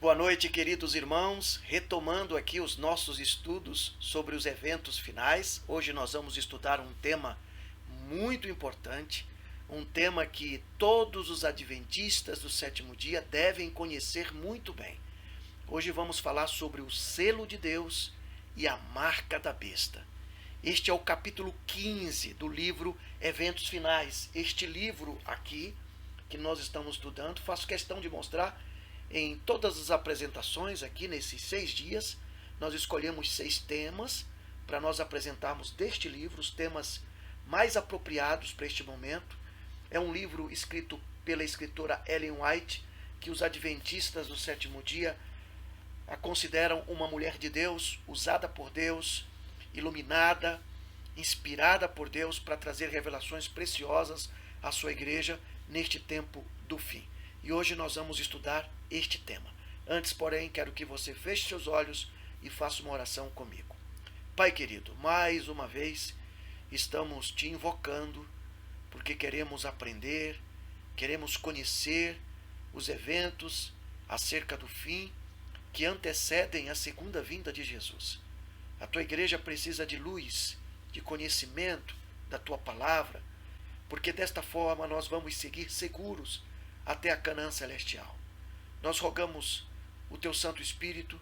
Boa noite, queridos irmãos. Retomando aqui os nossos estudos sobre os eventos finais. Hoje nós vamos estudar um tema muito importante, um tema que todos os adventistas do sétimo dia devem conhecer muito bem. Hoje vamos falar sobre o selo de Deus e a marca da besta. Este é o capítulo 15 do livro Eventos Finais. Este livro aqui, que nós estamos estudando, faço questão de mostrar em todas as apresentações aqui nesses 6 dias. Nós escolhemos 6 temas para nós apresentarmos deste livro, os temas mais apropriados para este momento. É um livro escrito pela escritora Ellen White, que os adventistas do sétimo dia a consideram uma mulher de Deus, usada por Deus, iluminada, inspirada por Deus para trazer revelações preciosas à sua igreja neste tempo do fim. E hoje nós vamos estudar este tema. Antes, porém, quero que você feche seus olhos e faça uma oração comigo. Pai querido, mais uma vez estamos te invocando porque queremos aprender, queremos conhecer os eventos acerca do fim que antecedem a segunda vinda de Jesus. A tua igreja precisa de luz, de conhecimento da tua palavra, porque desta forma nós vamos seguir seguros até a Canaã celestial. Nós rogamos o teu Santo Espírito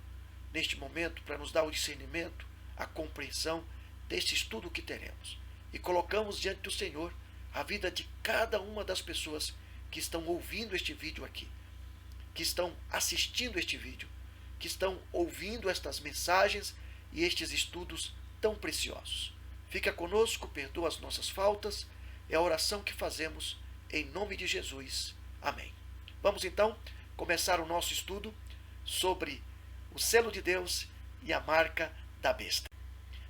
neste momento para nos dar o discernimento, a compreensão deste estudo que teremos. E colocamos diante do Senhor a vida de cada uma das pessoas que estão ouvindo este vídeo aqui, que estão assistindo este vídeo, que estão ouvindo estas mensagens e estes estudos tão preciosos. Fica conosco, perdoa as nossas faltas, é a oração que fazemos em nome de Jesus. Amém. Vamos então começar o nosso estudo sobre o selo de Deus e a marca da besta.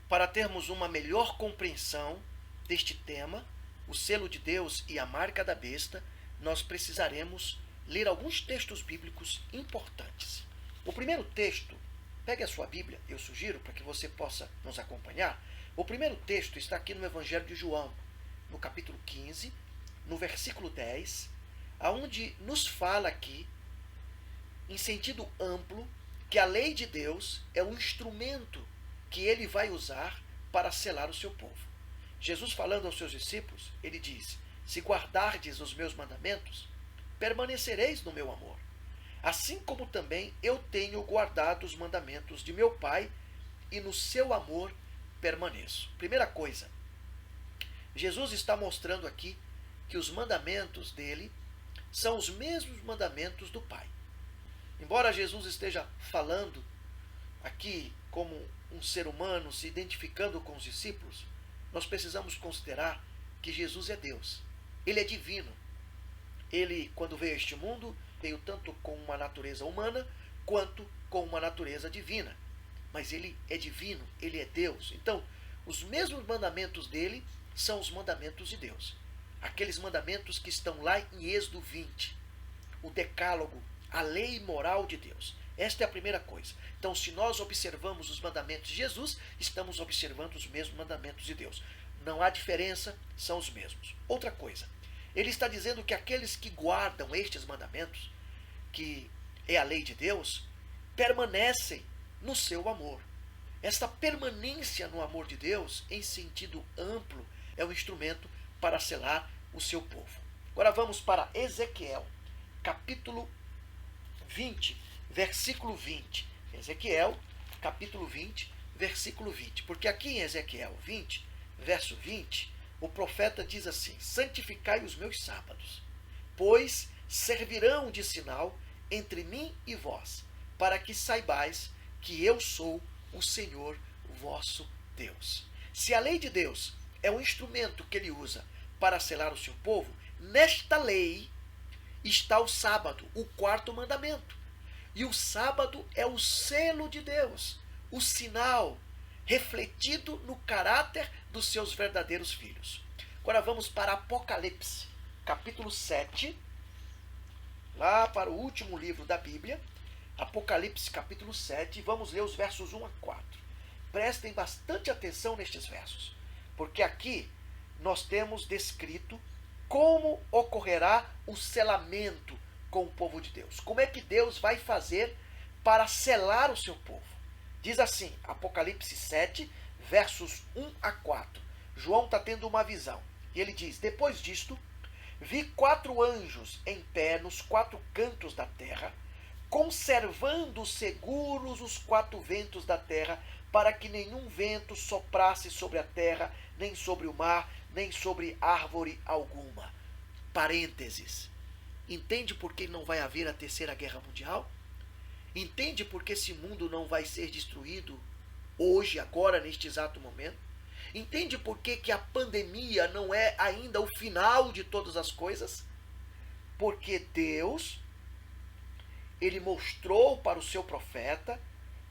Para termos uma melhor compreensão deste tema, o selo de Deus e a marca da besta, nós precisaremos ler alguns textos bíblicos importantes. O primeiro texto, pegue a sua Bíblia, eu sugiro, para que você possa nos acompanhar. O primeiro texto está aqui no Evangelho de João, no capítulo 15, no versículo 10, aonde nos fala aqui, em sentido amplo, que a lei de Deus é o instrumento que ele vai usar para selar o seu povo. Jesus, falando aos seus discípulos, ele diz: se guardardes os meus mandamentos, permanecereis no meu amor, assim como também eu tenho guardado os mandamentos de meu Pai, e no seu amor permaneço. Primeira coisa, Jesus está mostrando aqui que os mandamentos dele são os mesmos mandamentos do Pai. Embora Jesus esteja falando aqui como um ser humano, se identificando com os discípulos, nós precisamos considerar que Jesus é Deus. Ele é divino. Ele, quando veio a este mundo, veio tanto com uma natureza humana, quanto com uma natureza divina. Mas ele é divino, ele é Deus. Então, os mesmos mandamentos dele são os mandamentos de Deus. Aqueles mandamentos que estão lá em Êxodo 20. O decálogo, a lei moral de Deus. Esta é a primeira coisa. Então, se nós observamos os mandamentos de Jesus, estamos observando os mesmos mandamentos de Deus. Não há diferença, são os mesmos. Outra coisa, ele está dizendo que aqueles que guardam estes mandamentos, que é a lei de Deus, permanecem no seu amor. Esta permanência no amor de Deus, em sentido amplo, é um instrumento para selar o seu povo. Agora vamos para Ezequiel, capítulo 20, versículo 20. Ezequiel, capítulo 20, versículo 20. Porque aqui em Ezequiel 20, verso 20, o profeta diz assim: santificai os meus sábados, pois servirão de sinal entre mim e vós, para que saibais que eu sou o Senhor vosso Deus. Se a lei de Deus é um instrumento que ele usa para selar o seu povo, nesta lei está o sábado, o quarto mandamento. E o sábado é o selo de Deus, o sinal refletido no caráter dos seus verdadeiros filhos. Agora vamos para Apocalipse, capítulo 7, lá para o último livro da Bíblia, Apocalipse, capítulo 7, vamos ler os versos 1 a 4. Prestem bastante atenção nestes versos, porque aqui nós temos descrito como ocorrerá o selamento com o povo de Deus. Como é que Deus vai fazer para selar o seu povo. Diz assim, Apocalipse 7, versos 1 a 4. João está tendo uma visão. E ele diz, depois disto, vi 4 anjos em pé nos 4 cantos da terra, conservando seguros os 4 ventos da terra, para que nenhum vento soprasse sobre a terra, nem sobre o mar, nem sobre árvore alguma. Parênteses. Entende por que não vai haver a terceira guerra mundial? Entende por que esse mundo não vai ser destruído hoje, agora, neste exato momento? Entende por que a pandemia não é ainda o final de todas as coisas? Porque Deus, ele mostrou para o seu profeta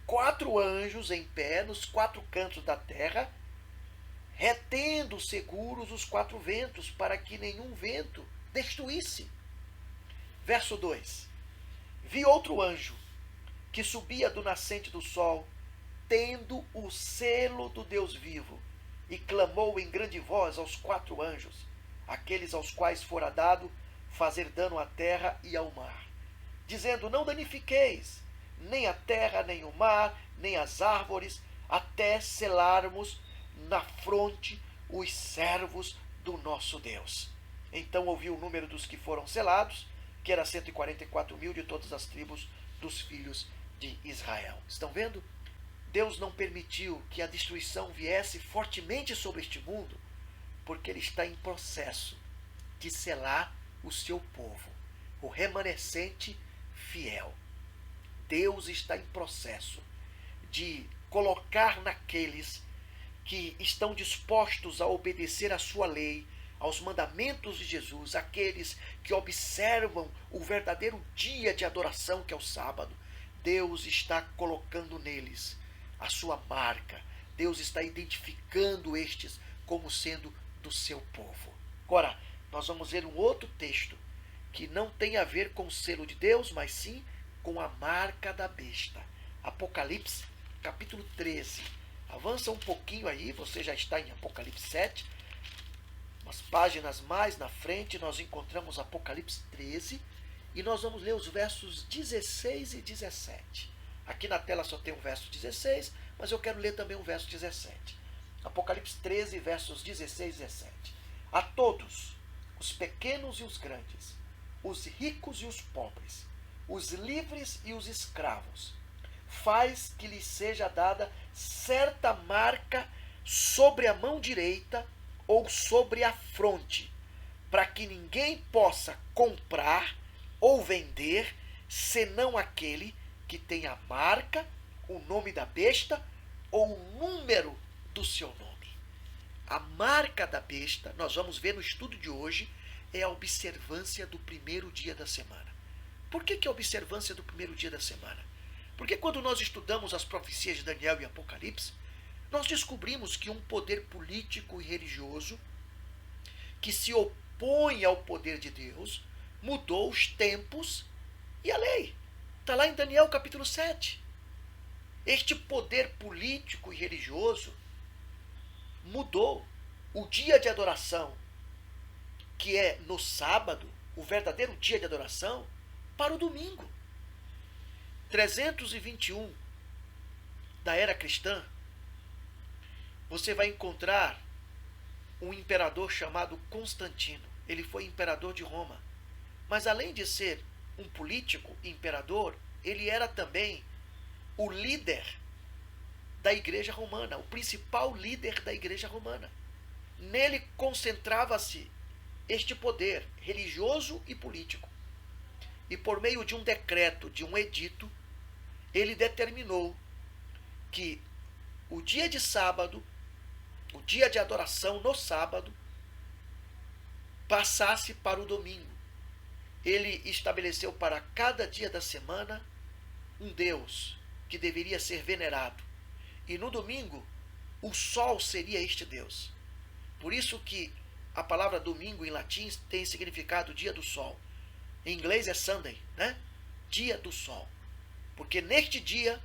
4 anjos em pé nos 4 cantos da terra, retendo seguros os 4 ventos, para que nenhum vento destruísse. Verso 2. Vi outro anjo, que subia do nascente do sol, tendo o selo do Deus vivo, e clamou em grande voz aos 4 anjos, aqueles aos quais fora dado fazer dano à terra e ao mar, dizendo, não danifiqueis, nem a terra, nem o mar, nem as árvores, até selarmos na fronte os servos do nosso Deus. Então ouvi o número dos que foram selados, que era 144.000 de todas as tribos dos filhos de Israel. Estão vendo? Deus não permitiu que a destruição viesse fortemente sobre este mundo, porque ele está em processo de selar o seu povo, o remanescente fiel. Deus está em processo de colocar naqueles que estão dispostos a obedecer à sua lei, aos mandamentos de Jesus, aqueles que observam o verdadeiro dia de adoração, que é o sábado. Deus está colocando neles a sua marca. Deus está identificando estes como sendo do seu povo. Agora, nós vamos ver um outro texto que não tem a ver com o selo de Deus, mas sim com a marca da besta. Apocalipse, capítulo 13. Avança um pouquinho aí, você já está em Apocalipse 7. Umas páginas mais na frente, nós encontramos Apocalipse 13 e nós vamos ler os versos 16 e 17. Aqui na tela só tem o verso 16, mas eu quero ler também o verso 17. Apocalipse 13, versos 16 e 17. A todos, os pequenos e os grandes, os ricos e os pobres, os livres e os escravos, faz que lhes seja dada certa marca sobre a mão direita ou sobre a fronte, para que ninguém possa comprar ou vender, senão aquele que tem a marca, o nome da besta ou o número do seu nome. A marca da besta, nós vamos ver no estudo de hoje, é a observância do primeiro dia da semana. Por que a observância do primeiro dia da semana? Porque quando nós estudamos as profecias de Daniel e Apocalipse, nós descobrimos que um poder político e religioso que se opõe ao poder de Deus mudou os tempos e a lei. Está lá em Daniel capítulo 7. Este poder político e religioso mudou o dia de adoração, que é no sábado, o verdadeiro dia de adoração, para o domingo. 321 da era cristã, você vai encontrar um imperador chamado Constantino. Ele foi imperador de Roma. Mas além de ser um político imperador, ele era também o líder da igreja romana, o principal líder da igreja romana. Nele concentrava-se este poder religioso e político. E por meio de um decreto, de um edito, ele determinou que o dia de sábado, o dia de adoração no sábado, passasse para o domingo. Ele estabeleceu para cada dia da semana um Deus que deveria ser venerado. E no domingo, o sol seria este Deus. Por isso que a palavra domingo em latim tem significado dia do sol. Em inglês é Sunday, né? Dia do sol. Porque neste dia,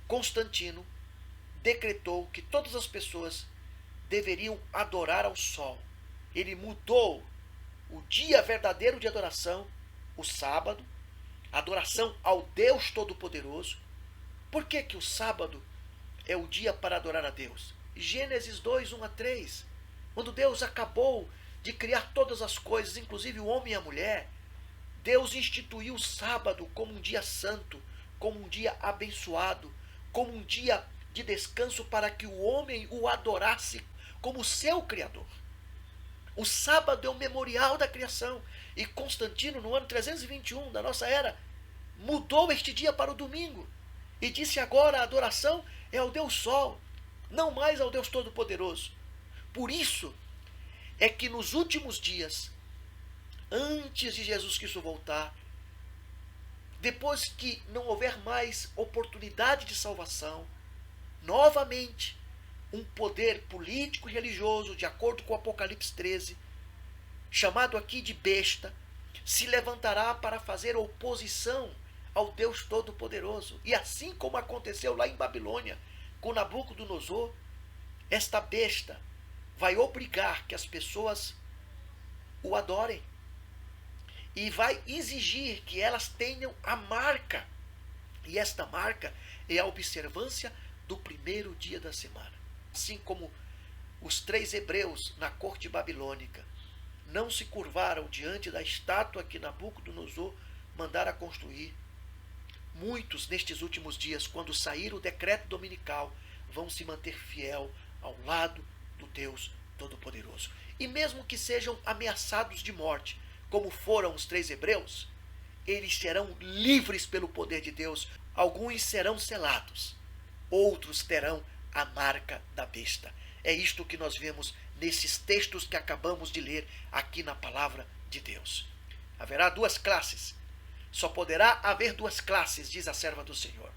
Constantino decretou que todas as pessoas deveriam adorar ao sol. Ele mudou o dia verdadeiro de adoração, o sábado, adoração ao Deus Todo-Poderoso. Por que que o sábado é o dia para adorar a Deus? Gênesis 2, 1 a 3, quando Deus acabou de criar todas as coisas, inclusive o homem e a mulher, Deus instituiu o sábado como um dia santo, como um dia abençoado, como um dia de descanso para que o homem o adorasse como seu Criador. O sábado é o memorial da criação. E Constantino, no ano 321 da nossa era, mudou este dia para o domingo. E disse agora a adoração é ao Deus Sol, não mais ao Deus Todo-Poderoso. Por isso é que nos últimos dias, antes de Jesus Cristo voltar, depois que não houver mais oportunidade de salvação, novamente, um poder político e religioso, de acordo com o Apocalipse 13, chamado aqui de besta, se levantará para fazer oposição ao Deus Todo-Poderoso. E assim como aconteceu lá em Babilônia, com Nabucodonosor, esta besta vai obrigar que as pessoas o adorem e vai exigir que elas tenham a marca. E esta marca é a observância do primeiro dia da semana. Assim como os 3 hebreus na corte babilônica não se curvaram diante da estátua que Nabucodonosor mandara construir, muitos nestes últimos dias, quando sair o decreto dominical, vão se manter fiel ao lado do Deus Todo-Poderoso. E mesmo que sejam ameaçados de morte, como foram os 3 hebreus, eles serão livres pelo poder de Deus. Alguns serão selados, outros terão a marca da besta. É isto que nós vemos nesses textos que acabamos de ler aqui na palavra de Deus. Haverá 2 classes. Só poderá haver 2 classes, diz a serva do Senhor.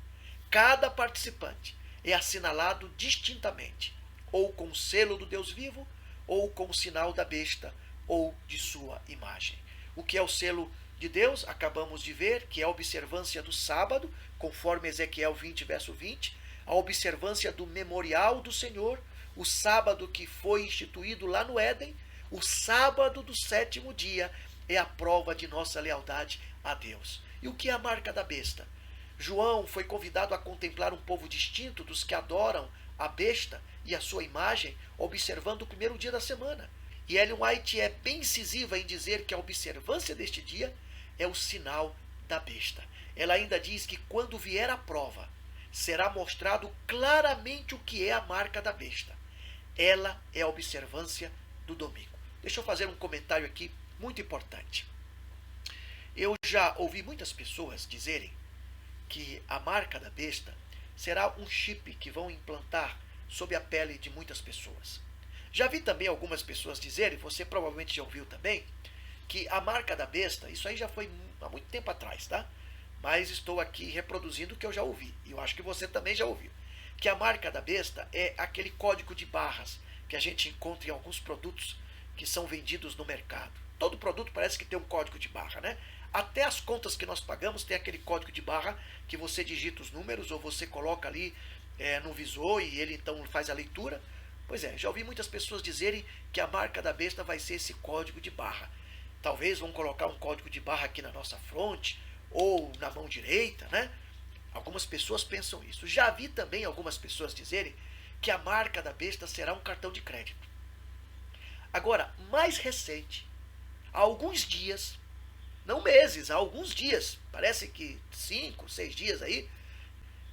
Cada participante é assinalado distintamente, ou com o selo do Deus vivo, ou com o sinal da besta, ou de sua imagem. O que é o selo de Deus? Acabamos de ver que é a observância do sábado, conforme Ezequiel 20, verso 20, a observância do memorial do Senhor, o sábado que foi instituído lá no Éden, o sábado do 7º dia é a prova de nossa lealdade a Deus. E o que é a marca da besta? João foi convidado a contemplar um povo distinto dos que adoram a besta e a sua imagem, observando o primeiro dia da semana. E Ellen White é bem incisiva em dizer que a observância deste dia é o sinal da besta. Ela ainda diz que quando vier a prova, será mostrado claramente o que é a marca da besta. Ela é a observância do domingo. Deixa eu fazer um comentário aqui muito importante. Eu já ouvi muitas pessoas dizerem que a marca da besta será um chip que vão implantar sob a pele de muitas pessoas. Já vi também algumas pessoas dizerem, você provavelmente já ouviu também, que a marca da besta, isso aí já foi há muito tempo atrás, tá? Mas estou aqui reproduzindo o que eu já ouvi, e eu acho que você também já ouviu, que a marca da besta é aquele código de barras que a gente encontra em alguns produtos que são vendidos no mercado. Todo produto parece que tem um código de barra, né? Até as contas que nós pagamos tem aquele código de barra que você digita os números ou você coloca ali no visor e ele então faz a leitura. Pois é, já ouvi muitas pessoas dizerem que a marca da besta vai ser esse código de barra. Talvez vão colocar um código de barra aqui na nossa fronte ou na mão direita, né? Algumas pessoas pensam isso. Já vi também algumas pessoas dizerem que a marca da besta será um cartão de crédito. Agora, mais recente, há alguns dias, não meses, há alguns dias, parece que 5, 6 dias aí,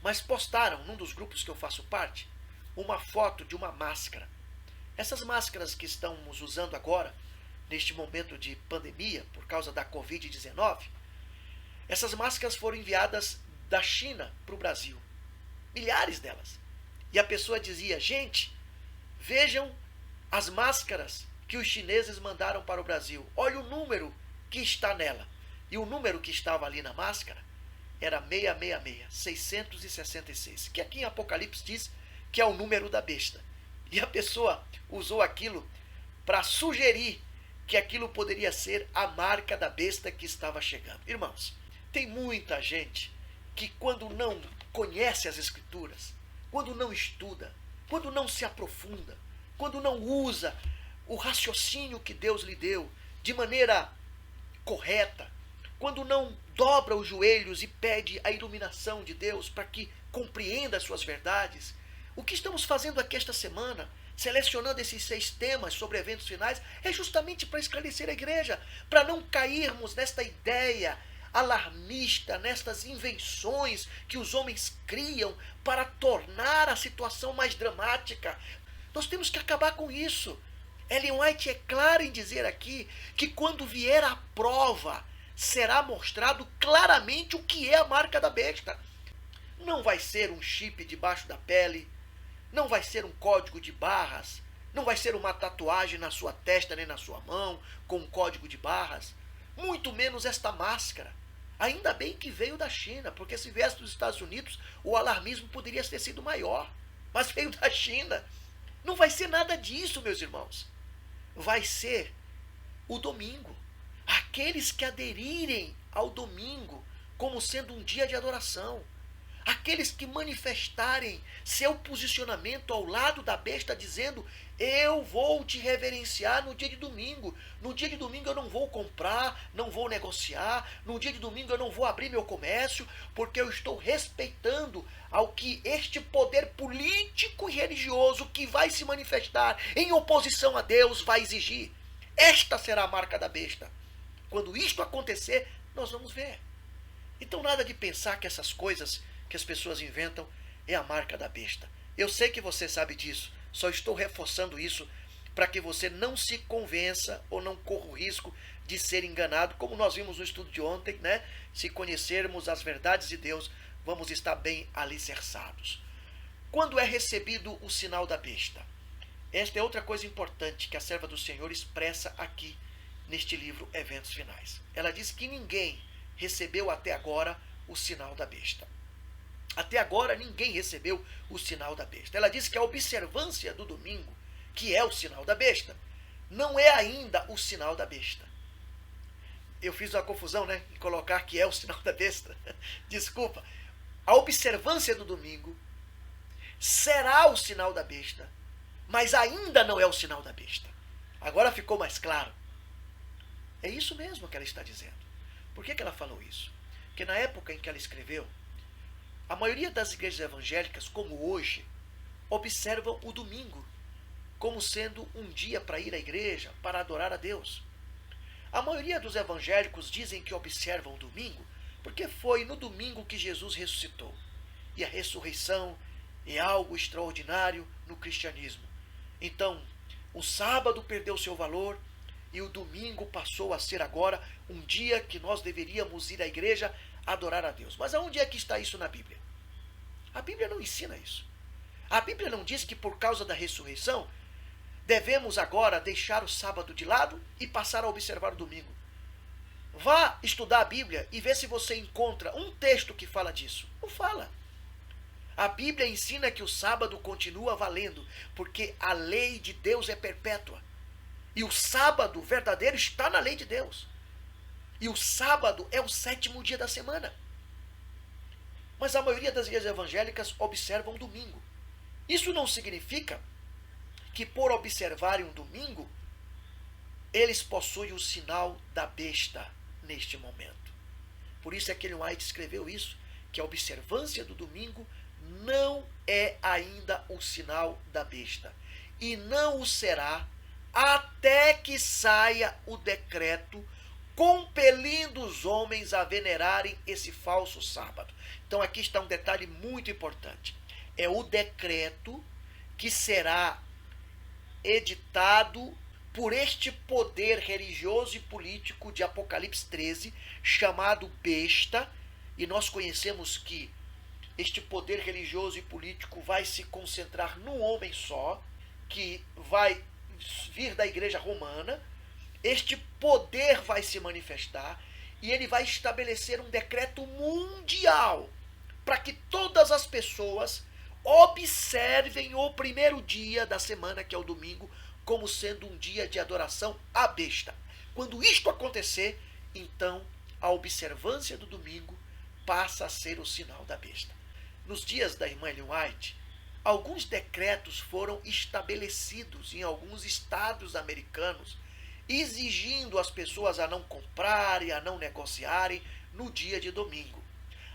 mas postaram num dos grupos que eu faço parte, uma foto de uma máscara. Essas máscaras que estamos usando agora, neste momento de pandemia, por causa da Covid-19, essas máscaras foram enviadas da China para o Brasil. Milhares delas. E a pessoa dizia, gente, vejam as máscaras que os chineses mandaram para o Brasil. Olha o número que está nela. E o número que estava ali na máscara era 666, 666, que aqui em Apocalipse diz que é o número da besta. E a pessoa usou aquilo para sugerir que aquilo poderia ser a marca da besta que estava chegando. Irmãos, tem muita gente que quando não conhece as Escrituras, quando não estuda, quando não se aprofunda, quando não usa o raciocínio que Deus lhe deu de maneira correta, quando não dobra os joelhos e pede a iluminação de Deus para que compreenda as suas verdades. O que estamos fazendo aqui esta semana, selecionando esses 6 temas sobre eventos finais, é justamente para esclarecer a igreja, para não cairmos nesta ideia alarmista, nestas invenções que os homens criam para tornar a situação mais dramática. Nós temos que acabar com isso. Ellen White é clara em dizer aqui que quando vier a prova, será mostrado claramente o que é a marca da besta. Não vai ser um chip debaixo da pele, não vai ser um código de barras, não vai ser uma tatuagem na sua testa nem na sua mão com um código de barras, muito menos esta máscara. Ainda bem que veio da China, porque se viesse dos Estados Unidos, o alarmismo poderia ter sido maior. Mas veio da China. Não vai ser nada disso, meus irmãos. Vai ser o domingo. Aqueles que aderirem ao domingo como sendo um dia de adoração. Aqueles que manifestarem seu posicionamento ao lado da besta, dizendo: eu vou te reverenciar no dia de domingo. No dia de domingo eu não vou comprar, não vou negociar. No dia de domingo eu não vou abrir meu comércio, porque eu estou respeitando ao que este poder político e religioso que vai se manifestar em oposição a Deus vai exigir. Esta será a marca da besta. Quando isto acontecer, nós vamos ver. Então nada de pensar que essas coisas que as pessoas inventam é a marca da besta. Eu sei que você sabe disso, só estou reforçando isso para que você não se convença ou não corra o risco de ser enganado, como nós vimos no estudo de ontem, né? Se conhecermos as verdades de Deus, vamos estar bem alicerçados. Quando é recebido o sinal da besta? Esta é outra coisa importante que a serva do Senhor expressa aqui neste livro Eventos Finais. Ela diz que ninguém recebeu até agora o sinal da besta. Até agora ninguém recebeu o sinal da besta. Ela diz que a observância do domingo, que é o sinal da besta, não é ainda o sinal da besta. Eu fiz uma confusão, né, em colocar que é o sinal da besta. Desculpa. A observância do domingo será o sinal da besta, mas ainda não é o sinal da besta. Agora ficou mais claro. É isso mesmo que ela está dizendo. Por que ela falou isso? Porque na época em que ela escreveu, a maioria das igrejas evangélicas, como hoje, observam o domingo como sendo um dia para ir à igreja, para adorar a Deus. A maioria dos evangélicos dizem que observam o domingo porque foi no domingo que Jesus ressuscitou. E a ressurreição é algo extraordinário no cristianismo. Então, o sábado perdeu seu valor e o domingo passou a ser agora um dia que nós deveríamos ir à igreja adorar a Deus. Mas aonde é que está isso na Bíblia? A Bíblia não ensina isso. A Bíblia não diz que por causa da ressurreição devemos agora deixar o sábado de lado e passar a observar o domingo. Vá estudar a Bíblia e vê se você encontra um texto que fala disso. Não fala. A Bíblia ensina que o sábado continua valendo, porque a lei de Deus é perpétua. E o sábado verdadeiro está na lei de Deus. E o sábado é o 7º dia da semana. Mas a maioria das igrejas evangélicas observam o domingo. Isso não significa que por observarem um domingo, eles possuem o sinal da besta neste momento. Por isso é que Ellen White escreveu isso, que a observância do domingo não é ainda o sinal da besta. E não o será até que saia o decreto compelindo os homens a venerarem esse falso sábado. Então aqui está um detalhe muito importante. É o decreto que será editado por este poder religioso e político de Apocalipse 13, chamado besta, e nós conhecemos que este poder religioso e político vai se concentrar num homem só, que vai vir da igreja romana. Este poder vai se manifestar e ele vai estabelecer um decreto mundial para que todas as pessoas observem o primeiro dia da semana, que é o domingo, como sendo um dia de adoração à besta. Quando isto acontecer, então a observância do domingo passa a ser o sinal da besta. Nos dias da irmã Ellen White, alguns decretos foram estabelecidos em alguns estados americanos exigindo as pessoas a não comprarem, a não negociarem no dia de domingo.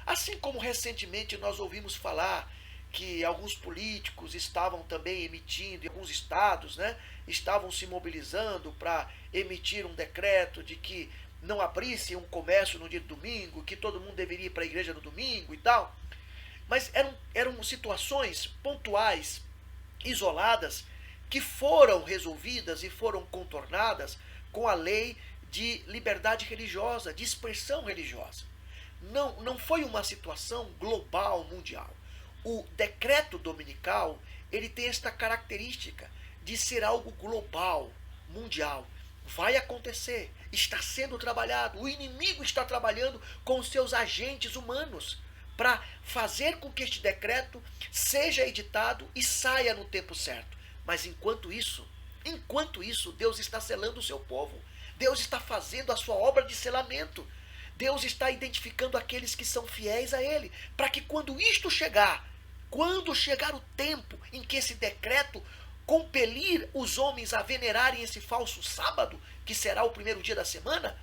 Assim como recentemente nós ouvimos falar que alguns políticos estavam também emitindo, em alguns estados, né, estavam se mobilizando para emitir um decreto de que não abrisse um comércio no dia de domingo, que todo mundo deveria ir para a igreja no domingo e tal. Mas eram situações pontuais, isoladas, que foram resolvidas e foram contornadas com a lei de liberdade religiosa, de expressão religiosa. Não foi uma situação global, mundial. O decreto dominical, ele tem esta característica de ser algo global, mundial. Vai acontecer, está sendo trabalhado, o inimigo está trabalhando com os seus agentes humanos para fazer com que este decreto seja editado e saia no tempo certo. Mas enquanto isso, Deus está selando o seu povo. Deus está fazendo a sua obra de selamento. Deus está identificando aqueles que são fiéis a Ele, para que quando chegar o tempo em que esse decreto compelir os homens a venerarem esse falso sábado, que será o primeiro dia da semana,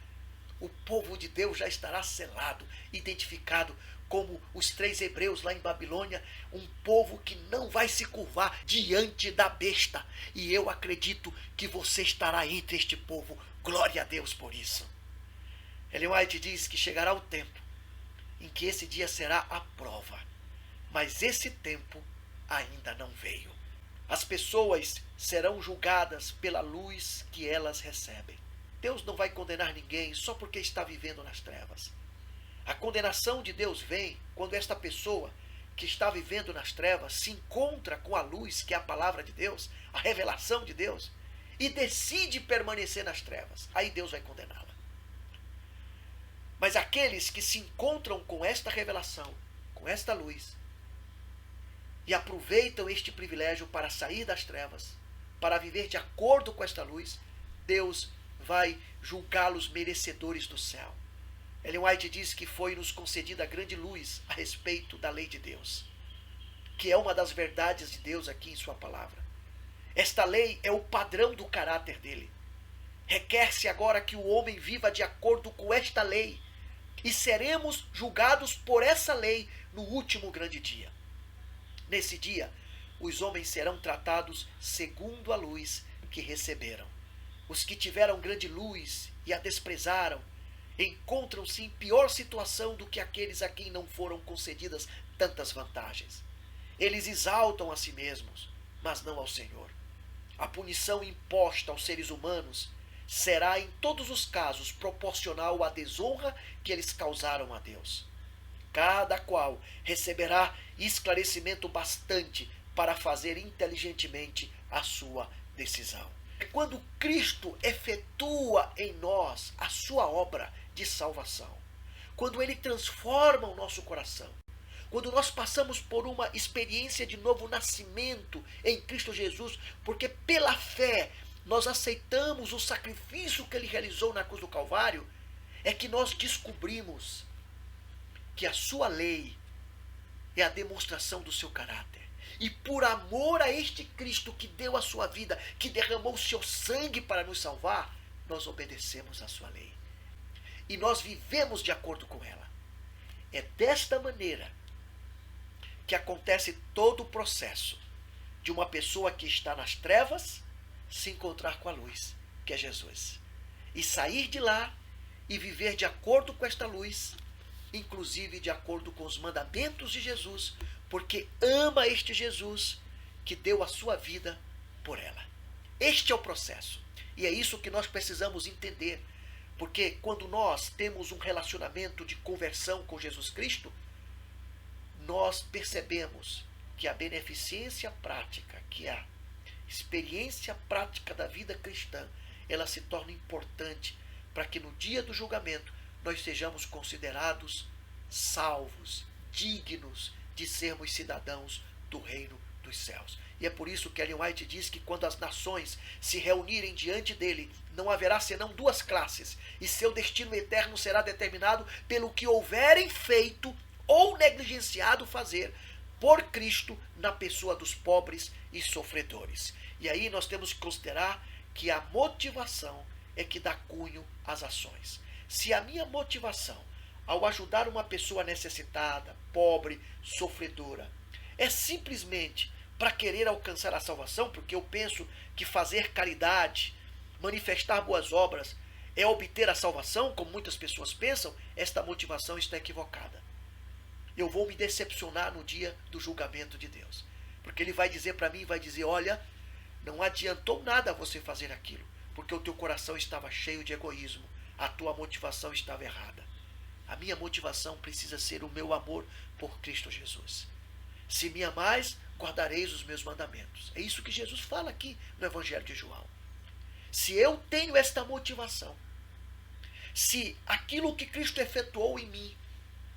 o povo de Deus já estará selado, identificado como os 3 hebreus lá em Babilônia, um povo que não vai se curvar diante da besta. E eu acredito que você estará entre este povo. Glória a Deus por isso. Ellen White diz que chegará o tempo em que esse dia será a prova. Mas esse tempo ainda não veio. As pessoas serão julgadas pela luz que elas recebem. Deus não vai condenar ninguém só porque está vivendo nas trevas. A condenação de Deus vem quando esta pessoa que está vivendo nas trevas se encontra com a luz, que é a palavra de Deus, a revelação de Deus, e decide permanecer nas trevas. Aí Deus vai condená-la. Mas aqueles que se encontram com esta revelação, com esta luz, e aproveitam este privilégio para sair das trevas, para viver de acordo com esta luz, Deus vai julgá-los merecedores do céu. Ellen White diz que foi-nos concedida grande luz a respeito da lei de Deus, que é uma das verdades de Deus aqui em sua palavra. Esta lei é o padrão do caráter dele. Requer-se agora que o homem viva de acordo com esta lei, e seremos julgados por essa lei no último grande dia. Nesse dia, os homens serão tratados segundo a luz que receberam. Os que tiveram grande luz e a desprezaram, encontram-se em pior situação do que aqueles a quem não foram concedidas tantas vantagens. Eles exaltam a si mesmos, mas não ao Senhor. A punição imposta aos seres humanos será em todos os casos proporcional à desonra que eles causaram a Deus. Cada qual receberá esclarecimento bastante para fazer inteligentemente a sua decisão. Quando Cristo efetua em nós a sua obra de salvação, quando Ele transforma o nosso coração, quando nós passamos por uma experiência de novo nascimento em Cristo Jesus, porque pela fé nós aceitamos o sacrifício que Ele realizou na cruz do Calvário, é que nós descobrimos que a sua lei é a demonstração do seu caráter. E por amor a este Cristo que deu a sua vida, que derramou o seu sangue para nos salvar, nós obedecemos a sua lei. E nós vivemos de acordo com ela. É desta maneira que acontece todo o processo de uma pessoa que está nas trevas se encontrar com a luz, que é Jesus. E sair de lá e viver de acordo com esta luz, inclusive de acordo com os mandamentos de Jesus, porque ama este Jesus que deu a sua vida por ela. Este é o processo. E é isso que nós precisamos entender. Porque quando nós temos um relacionamento de conversão com Jesus Cristo, nós percebemos que a beneficência prática, que a experiência prática da vida cristã, ela se torna importante para que no dia do julgamento nós sejamos considerados salvos, dignos de sermos cidadãos do reino dos céus. E é por isso que Ellen White diz que quando as nações se reunirem diante dele, não haverá senão 2 classes, e seu destino eterno será determinado pelo que houverem feito ou negligenciado fazer por Cristo na pessoa dos pobres e sofredores. E aí nós temos que considerar que a motivação é que dá cunho às ações. Se a minha motivação ao ajudar uma pessoa necessitada, pobre, sofredora, é simplesmente para querer alcançar a salvação, porque eu penso que fazer caridade, manifestar boas obras, é obter a salvação, como muitas pessoas pensam, esta motivação está equivocada. Eu vou me decepcionar no dia do julgamento de Deus. Porque Ele vai dizer para mim, vai dizer, olha, não adiantou nada você fazer aquilo, porque o teu coração estava cheio de egoísmo, a tua motivação estava errada. A minha motivação precisa ser o meu amor por Cristo Jesus. Se me amais, guardareis os meus mandamentos. É isso que Jesus fala aqui no Evangelho de João. Se eu tenho esta motivação, se aquilo que Cristo efetuou em mim,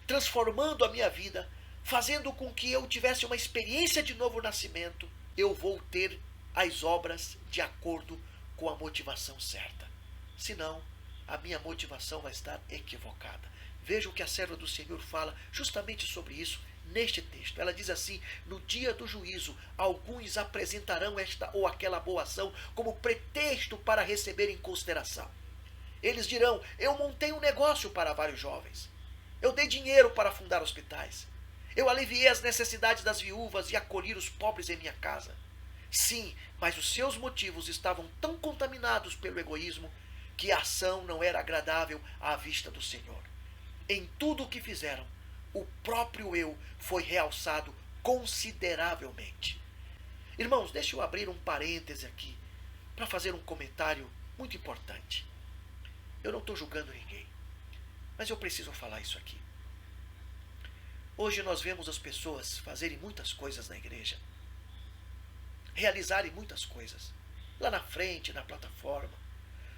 transformando a minha vida, fazendo com que eu tivesse uma experiência de novo nascimento, eu vou ter as obras de acordo com a motivação certa. Senão, a minha motivação vai estar equivocada. Veja o que a serva do Senhor fala justamente sobre isso neste texto. Ela diz assim: no dia do juízo, alguns apresentarão esta ou aquela boa ação como pretexto para receber em consideração. Eles dirão: eu montei um negócio para vários jovens. Eu dei dinheiro para fundar hospitais. Eu aliviei as necessidades das viúvas e acolhi os pobres em minha casa. Sim, mas os seus motivos estavam tão contaminados pelo egoísmo que a ação não era agradável à vista do Senhor. Em tudo o que fizeram, o próprio eu foi realçado consideravelmente. Irmãos, deixa eu abrir um parêntese aqui para fazer um comentário muito importante. Eu não estou julgando ninguém, mas eu preciso falar isso aqui. Hoje nós vemos as pessoas fazerem muitas coisas na igreja, realizarem muitas coisas, lá na frente, na plataforma,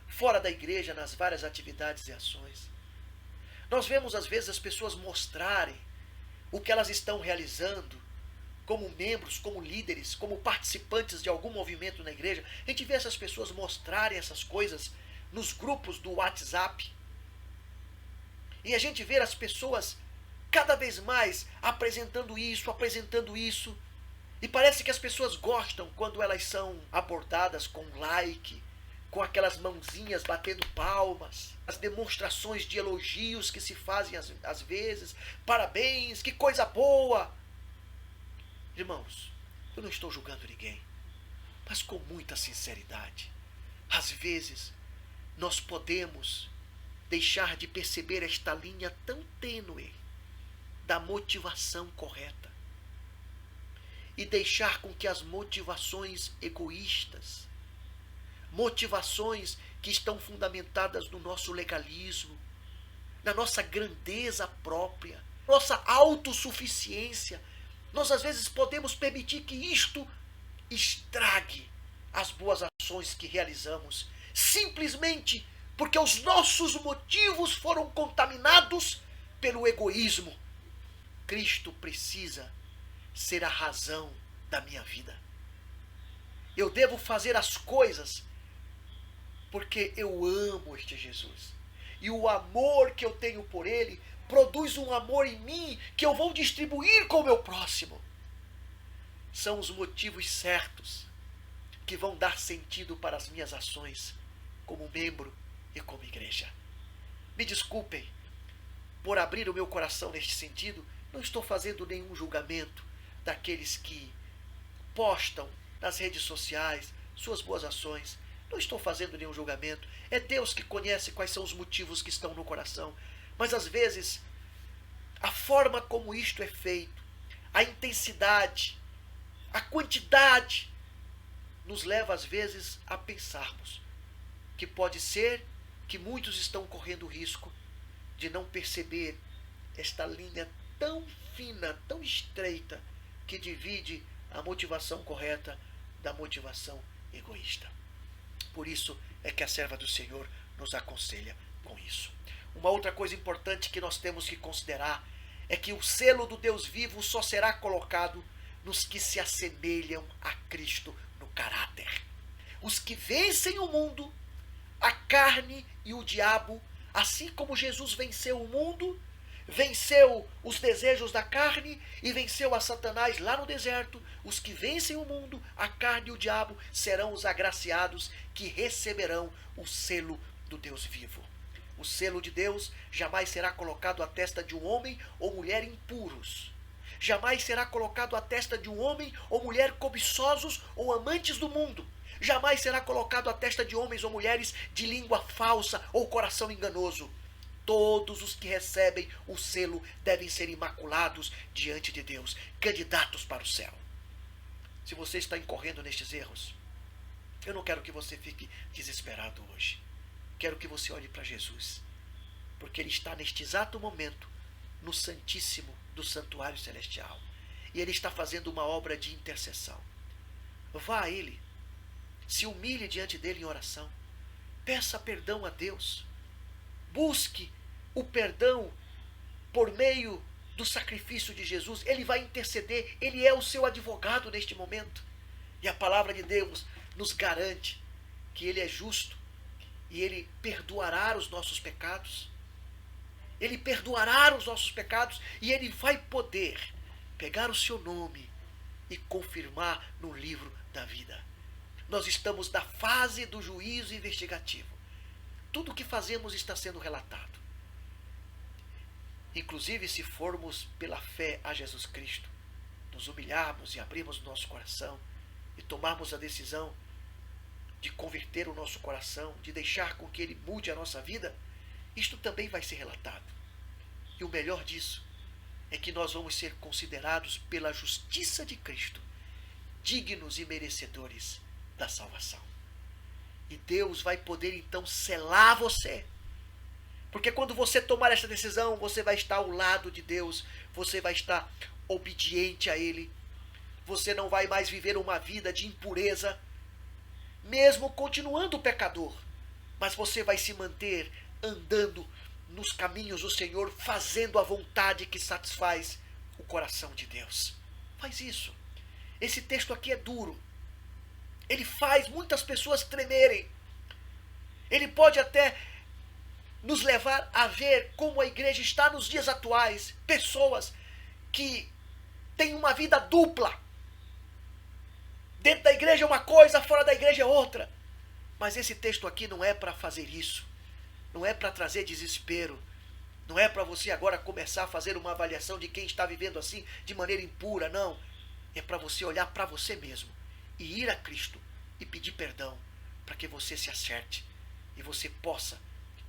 fora da igreja, nas várias atividades e ações. Nós vemos às vezes as pessoas mostrarem o que elas estão realizando como membros, como líderes, como participantes de algum movimento na igreja. A gente vê essas pessoas mostrarem essas coisas nos grupos do WhatsApp. E a gente vê as pessoas cada vez mais apresentando isso. E parece que as pessoas gostam quando elas são abordadas com like, com aquelas mãozinhas batendo palmas, as demonstrações de elogios que se fazem às vezes, parabéns, que coisa boa. Irmãos, eu não estou julgando ninguém, mas com muita sinceridade. Às vezes, nós podemos deixar de perceber esta linha tão tênue da motivação correta e deixar com que as motivações egoístas, motivações que estão fundamentadas no nosso legalismo, na nossa grandeza própria, nossa autossuficiência, nós às vezes podemos permitir que isto estrague as boas ações que realizamos, simplesmente porque os nossos motivos foram contaminados pelo egoísmo. Cristo precisa ser a razão da minha vida. Eu devo fazer as coisas porque eu amo este Jesus. E o amor que eu tenho por ele produz um amor em mim que eu vou distribuir com o meu próximo. São os motivos certos que vão dar sentido para as minhas ações como membro e como igreja. Me desculpem por abrir o meu coração neste sentido. Não estou fazendo nenhum julgamento daqueles que postam nas redes sociais suas boas ações. Não estou fazendo nenhum julgamento. É Deus que conhece quais são os motivos que estão no coração. Mas às vezes, a forma como isto é feito, a intensidade, a quantidade, nos leva às vezes a pensarmos que pode ser que muitos estão correndo o risco de não perceber esta linha tão fina, tão estreita, que divide a motivação correta da motivação egoísta. Por isso é que a serva do Senhor nos aconselha com isso. Uma outra coisa importante que nós temos que considerar é que o selo do Deus vivo só será colocado nos que se assemelham a Cristo no caráter. Os que vencem o mundo, a carne e o diabo, assim como Jesus venceu o mundo, venceu os desejos da carne e venceu a Satanás lá no deserto. Os que vencem o mundo, a carne e o diabo, serão os agraciados que receberão o selo do Deus vivo. O selo de Deus jamais será colocado à testa de um homem ou mulher impuros. Jamais será colocado à testa de um homem ou mulher cobiçosos ou amantes do mundo. Jamais será colocado à testa de homens ou mulheres de língua falsa ou coração enganoso. Todos os que recebem o selo devem ser imaculados diante de Deus, candidatos para o céu. Se você está incorrendo nestes erros, eu não quero que você fique desesperado hoje. Quero que você olhe para Jesus, porque Ele está neste exato momento no Santíssimo do Santuário Celestial. E Ele está fazendo uma obra de intercessão. Vá a Ele, se humilhe diante dEle em oração, peça perdão a Deus, busque o perdão por meio do sacrifício de Jesus. Ele vai interceder, Ele é o seu advogado neste momento. E a palavra de Deus nos garante que Ele é justo e Ele perdoará os nossos pecados. Ele perdoará os nossos pecados e Ele vai poder pegar o seu nome e confirmar no livro da vida. Nós estamos na fase do juízo investigativo. Tudo o que fazemos está sendo relatado. Inclusive, se formos pela fé a Jesus Cristo, nos humilharmos e abrirmos o nosso coração e tomarmos a decisão de converter o nosso coração, de deixar com que Ele mude a nossa vida, isto também vai ser relatado. E o melhor disso é que nós vamos ser considerados pela justiça de Cristo dignos e merecedores da salvação. E Deus vai poder então selar você. Porque quando você tomar essa decisão, você vai estar ao lado de Deus, você vai estar obediente a Ele, você não vai mais viver uma vida de impureza, mesmo continuando pecador, mas você vai se manter andando nos caminhos do Senhor, fazendo a vontade que satisfaz o coração de Deus. Faz isso. Esse texto aqui é duro. Ele faz muitas pessoas tremerem. Ele pode até nos levar a ver como a igreja está nos dias atuais. Pessoas que têm uma vida dupla. Dentro da igreja é uma coisa, fora da igreja é outra. Mas esse texto aqui não é para fazer isso. Não é para trazer desespero. Não é para você agora começar a fazer uma avaliação de quem está vivendo assim de maneira impura. Não. É para você olhar para você mesmo e ir a Cristo e pedir perdão para que você se acerte e você possa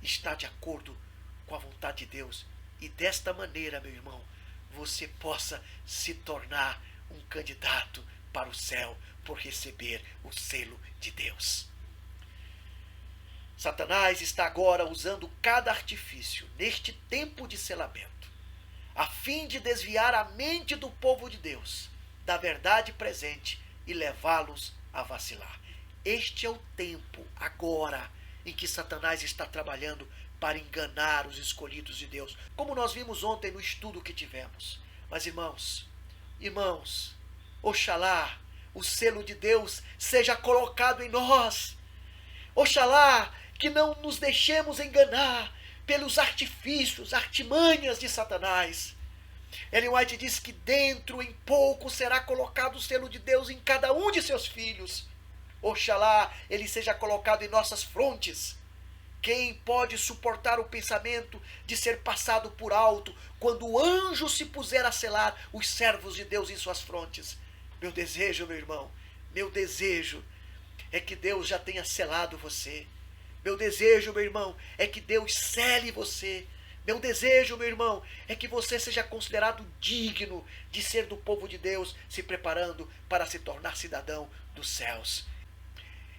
estar de acordo com a vontade de Deus. E desta maneira, meu irmão, você possa se tornar um candidato para o céu por receber o selo de Deus. Satanás está agora usando cada artifício neste tempo de selamento, a fim de desviar a mente do povo de Deus da verdade presente e levá-los a vacilar. Este é o tempo, agora, em que Satanás está trabalhando para enganar os escolhidos de Deus, como nós vimos ontem no estudo que tivemos. Mas irmãos, oxalá o selo de Deus seja colocado em nós. Oxalá que não nos deixemos enganar pelos artifícios, artimanhas de Satanás. Ellen White diz que dentro em pouco será colocado o selo de Deus em cada um de seus filhos. Oxalá ele seja colocado em nossas frontes. Quem pode suportar o pensamento de ser passado por alto quando o anjo se puser a selar os servos de Deus em suas frontes? Meu desejo, meu irmão, meu desejo é que Deus já tenha selado você. Meu desejo, meu irmão, é que Deus cele você. Meu desejo, meu irmão, é que você seja considerado digno de ser do povo de Deus, se preparando para se tornar cidadão dos céus.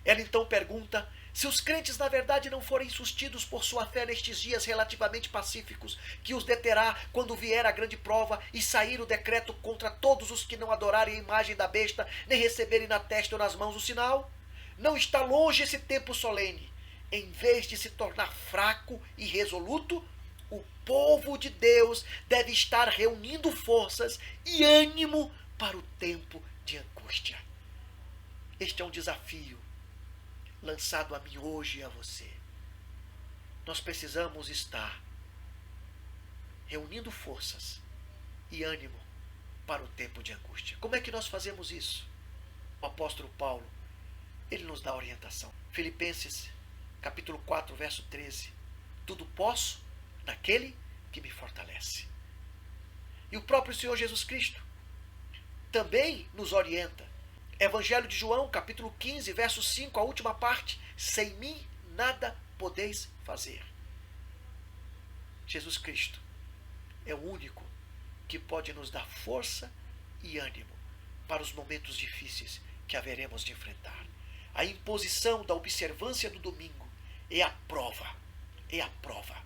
Ela então pergunta: se os crentes na verdade não forem sustidos por sua fé nestes dias relativamente pacíficos, que os deterá quando vier a grande prova e sair o decreto contra todos os que não adorarem a imagem da besta, nem receberem na testa ou nas mãos o sinal? Não está longe esse tempo solene. Em vez de se tornar fraco e resoluto, o povo de Deus deve estar reunindo forças e ânimo para o tempo de angústia. Este é um desafio lançado a mim hoje e a você. Nós precisamos estar reunindo forças e ânimo para o tempo de angústia. Como é que nós fazemos isso? O apóstolo Paulo, ele nos dá orientação. Filipenses, capítulo 4, verso 13. Tudo posso naquele que me fortalece. E o próprio Senhor Jesus Cristo também nos orienta. Evangelho de João, capítulo 15, verso 5, a última parte. Sem mim nada podeis fazer. Jesus Cristo é o único que pode nos dar força e ânimo para os momentos difíceis que haveremos de enfrentar. A imposição da observância do domingo é a prova. É a prova.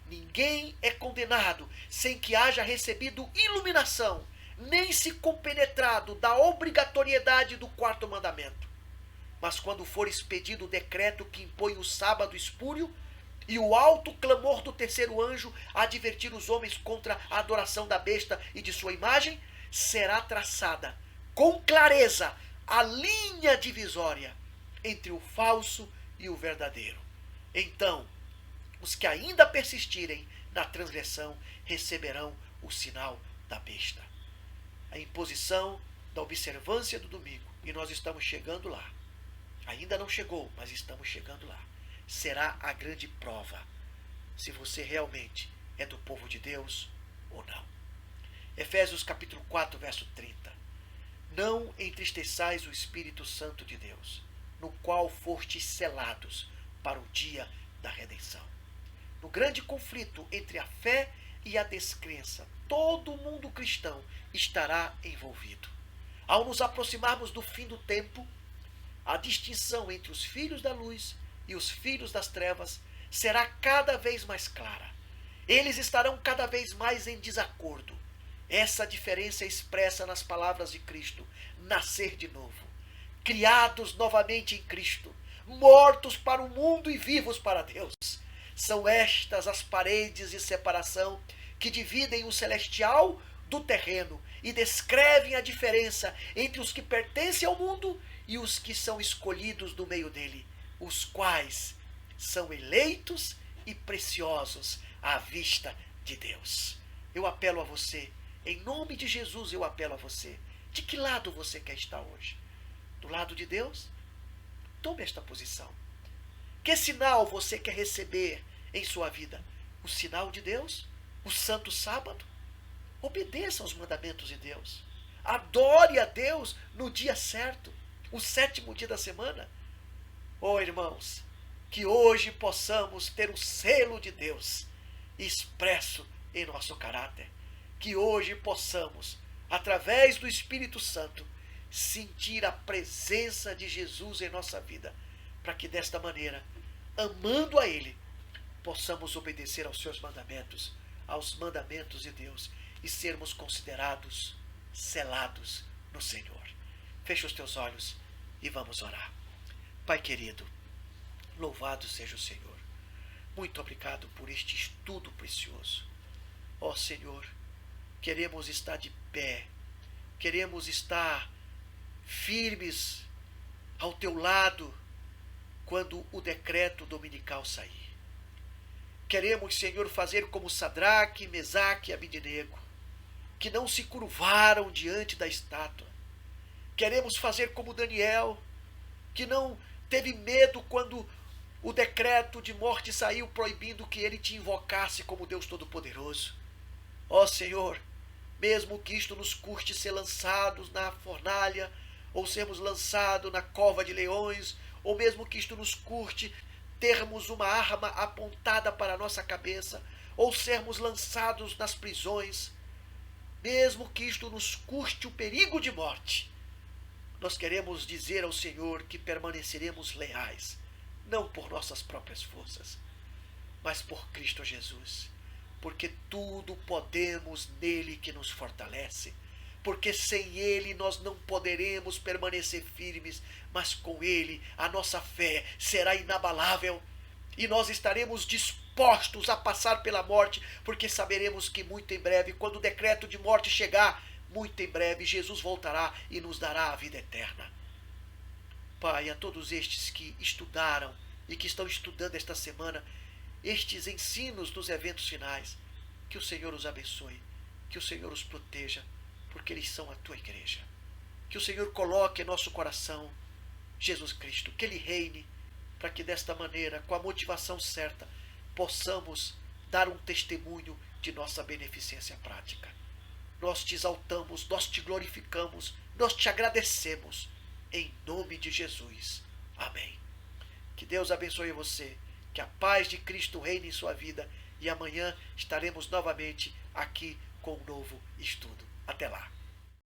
Ninguém é condenado sem que haja recebido iluminação, nem se compenetrado da obrigatoriedade do quarto mandamento. Mas quando for expedido o decreto que impõe o sábado espúrio e o alto clamor do terceiro anjo a advertir os homens contra a adoração da besta e de sua imagem, será traçada com clareza a linha divisória entre o falso e o verdadeiro. Então, os que ainda persistirem na transgressão receberão o sinal da besta. A imposição da observância do domingo, e nós estamos chegando lá. Ainda não chegou, mas estamos chegando lá. Será a grande prova se você realmente é do povo de Deus ou não. Efésios capítulo 4, verso 30. Não entristeçais o Espírito Santo de Deus, no qual fostes selados para o dia da redenção. No grande conflito entre a fé e a descrença, todo mundo cristão estará envolvido. Ao nos aproximarmos do fim do tempo, a distinção entre os filhos da luz e os filhos das trevas será cada vez mais clara. Eles estarão cada vez mais em desacordo. Essa diferença é expressa nas palavras de Cristo: nascer de novo, criados novamente em Cristo, mortos para o mundo e vivos para Deus. São estas as paredes de separação que dividem o celestial do terreno e descrevem a diferença entre os que pertencem ao mundo e os que são escolhidos do meio dele, os quais são eleitos e preciosos à vista de Deus. Eu apelo a você, em nome de Jesus eu apelo a você. De que lado você quer estar hoje? Do lado de Deus? Tome esta posição. Que sinal você quer receber em sua vida? O sinal de Deus? O santo sábado? Obedeça aos mandamentos de Deus. Adore a Deus no dia certo, o 7º dia da semana. Oh, irmãos, que hoje possamos ter o selo de Deus expresso em nosso caráter. Que hoje possamos, através do Espírito Santo, sentir a presença de Jesus em nossa vida, para que desta maneira, amando a Ele, possamos obedecer aos seus mandamentos, aos mandamentos de Deus, e sermos considerados selados no Senhor. Fecha os teus olhos e vamos orar. Pai querido, louvado seja o Senhor. Muito obrigado por este estudo precioso. Ó Senhor, queremos estar de pé, queremos estar firmes ao teu lado quando o decreto dominical sair. Queremos, Senhor, fazer como Sadraque, Mesaque e Abidnego, que não se curvaram diante da estátua. Queremos fazer como Daniel, que não teve medo quando o decreto de morte saiu proibindo que ele te invocasse como Deus Todo-Poderoso. Ó Senhor, mesmo que isto nos custe ser lançados na fornalha, ou sermos lançados na cova de leões, ou mesmo que isto nos custe termos uma arma apontada para a nossa cabeça, ou sermos lançados nas prisões, mesmo que isto nos custe o perigo de morte, nós queremos dizer ao Senhor que permaneceremos leais, não por nossas próprias forças, mas por Cristo Jesus, porque tudo podemos nele que nos fortalece, porque sem ele nós não poderemos permanecer firmes, mas com ele a nossa fé será inabalável e nós estaremos dispostos a passar pela morte, porque saberemos que muito em breve, quando o decreto de morte chegar, muito em breve Jesus voltará e nos dará a vida eterna. Pai, a todos estes que estudaram e que estão estudando esta semana estes ensinos dos eventos finais, Que o Senhor os abençoe, que o Senhor os proteja, porque eles são a tua igreja. Que o Senhor coloque em nosso coração Jesus Cristo, que Ele reine, para que desta maneira, com a motivação certa, possamos dar um testemunho de nossa beneficência prática. Nós te exaltamos, nós te glorificamos, nós te agradecemos, em nome de Jesus. Amém. Que Deus abençoe você, que a paz de Cristo reine em sua vida e amanhã estaremos novamente aqui com um novo estudo. Até lá.